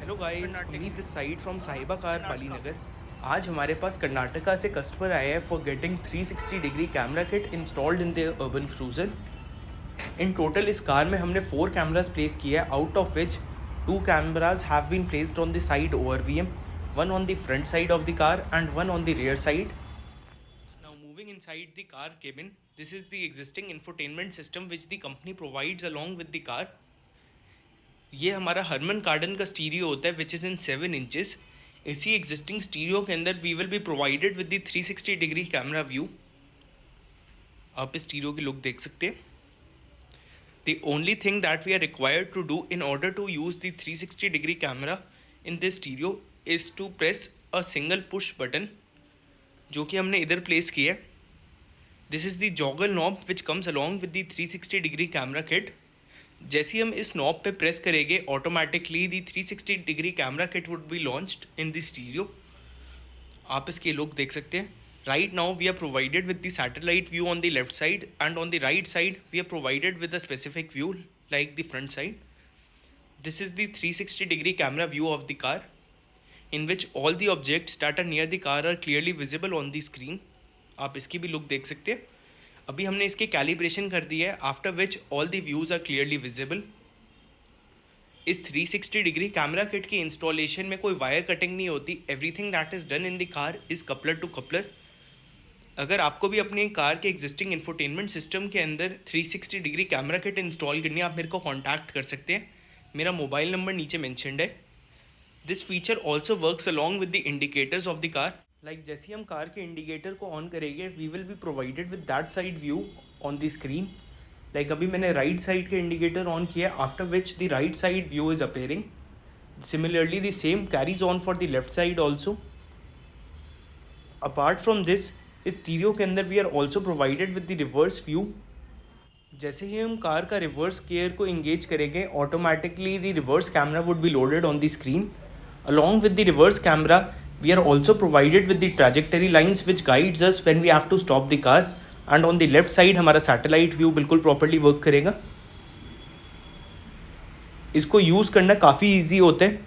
Hello guys, Meet this side from Sahiba car Palinagar. आज हमारे पास कर्नाटका से कस्टमर आया है for getting 360 degree camera kit installed in the urban cruiser. In total इस कार में हमने 4 कैमराज प्लेस किए हैं, out of which 2 cameras have been placed on the side ORVM, one on the front side of the car and one on the rear side. Now moving inside the car cabin, this is the existing infotainment system which the company provides along with the car. ये हमारा हरमन कार्डन का stereo होता है which is in 7 inches. इसी existing stereo के अंदर we will be provided with the 360 degree camera view. आप इस स्टीरियो की लुक देख सकते हैं। The only thing that we are required to do in order to use the 360 degree camera in this stereo is to press a single push button, जो कि हमने इधर प्लेस किया है। This is the juggle knob which comes along with the 360 degree camera kit. जैसे ही हम इस नॉब पे प्रेस करेंगे automatically the 360 degree camera kit would be launched in the stereo. आप इसकी लुक देख सकते हैं। Right now we are provided with the satellite view on the left side and on the right side we are provided with a specific view like the front side. This is the 360 degree camera view of the car in which all the objects that are near the car are clearly visible on the screen. आप इसकी भी look देख सकते हैं। अभी हमने इसकी calibration कर दी है, after which all the views are clearly visible. इस 360 डिग्री कैमरा किट की इंस्टॉलेशन में कोई वायर कटिंग नहीं होती। Everything that is done in the car is coupler to coupler. अगर आपको भी अपनी कार के एग्जिस्टिंग इंफोटेनमेंट सिस्टम के अंदर 360 डिग्री कैमरा किट इंस्टॉल करनी है, आप मेरे को कॉन्टैक्ट कर सकते हैं। मेरा मोबाइल नंबर नीचे मैंशनड है। This feature also works along with the indicators of the car. Like जैसे ही हम कार के इंडिकेटर को ऑन करेंगे we will be provided with that side view on the screen. Like अभी मैंने राइट साइड के इंडिकेटर ऑन किया, after which the right side view is appearing. Similarly the same carries on for the left side also. Apart from this, इस stereo के अंदर we are also provided with the reverse view. जैसे ही हम car का reverse gear को engage करेंगे automatically the reverse camera would be loaded on the screen. Along with the reverse camera, we are also provided with the trajectory lines which guides us when we have to stop the car. And on the left side हमारा satellite view बिल्कुल properly work करेगा। इसको use करना काफ़ी easy होता है।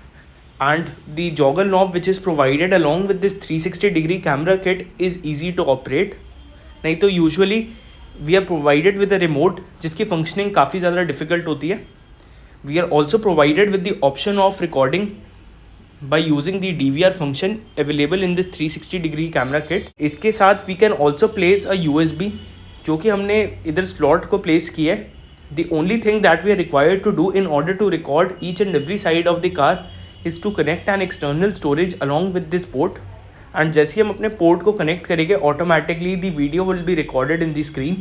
And the joggle knob which is provided along with this 360 degree camera kit is easy to operate। नहीं तो usually we are provided with a remote जिसकी functioning काफ़ी ज़्यादा difficult होती है। We are also provided with the option of recording by using the DVR function available in this 360 degree camera kit। इसके साथ we can also place a USB, जो कि हमने इधर slot को place किया है। The only thing that we are required to do in order to record each and every side of the car is to connect an external storage along with this port। and जैसे ही हम अपने port को connect करेंगे automatically the video will be recorded in the screen।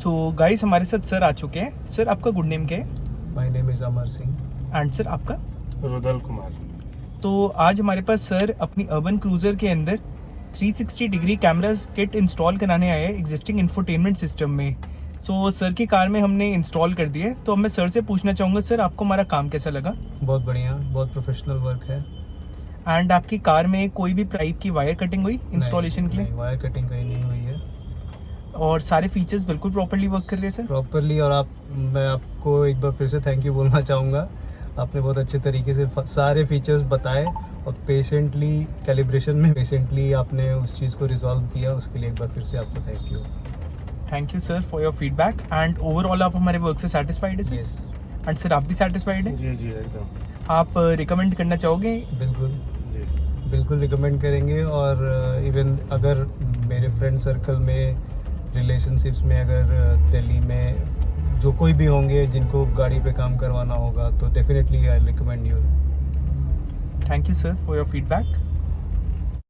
So guys, हमारे साथ sir आ चुके हैं। सर आपका गुड नेम क्या है? My name is Amar Singh. And sir आपका? रुदल कुमार। तो आज हमारे पास सर अपनी अर्बन क्रूज़र के अंदर 360 डिग्री कैमरास किट इंस्टॉल कराने आए हैं एग्जिस्टिंग इंफोटेनमेंट सिस्टम में। सो सर की कार में हमने इंस्टॉल कर दिया है। तो अब मैं सर से पूछना चाहूँगा, सर आपको हमारा काम कैसा लगा? बहुत बढ़िया, बहुत प्रोफेशनल वर्क है। एंड आपकी कार में कोई भी टाइप की वायर कटिंग हुई इंस्टॉलेशन के लिए? वायर कटिंग कहीं नहीं हुई है और सारे फीचर्स बिल्कुल प्रॉपर्ली वर्क कर रहे हैं सर? प्रॉपरली। और मैं आपको एक बार फिर से थैंक यू बोलना चाहूँगा। आपने बहुत अच्छे तरीके से सारे फीचर्स बताए और पेशेंटली कैलिब्रेशन में पेशेंटली आपने उस चीज़ को रिजॉल्व किया, उसके लिए एक बार फिर से आपको thank you. Thank you sir for your feedback. And overall आप हमारे वर्क से सेटिस्फाइड है सर? यस। एंड सर आप भी सेटिस्फाइड हैं? जी जी एकदम। आप रिकमेंड करना चाहोगे? बिल्कुल जी बिल्कुल रिकमेंड करेंगे। और इवन अगर मेरे फ्रेंड सर्कल में रिलेशनशिप्स में अगर दिल्ली में जो कोई भी होंगे जिनको गाड़ी पे काम करवाना होगा तो definitely I recommend you. Thank you sir for your feedback.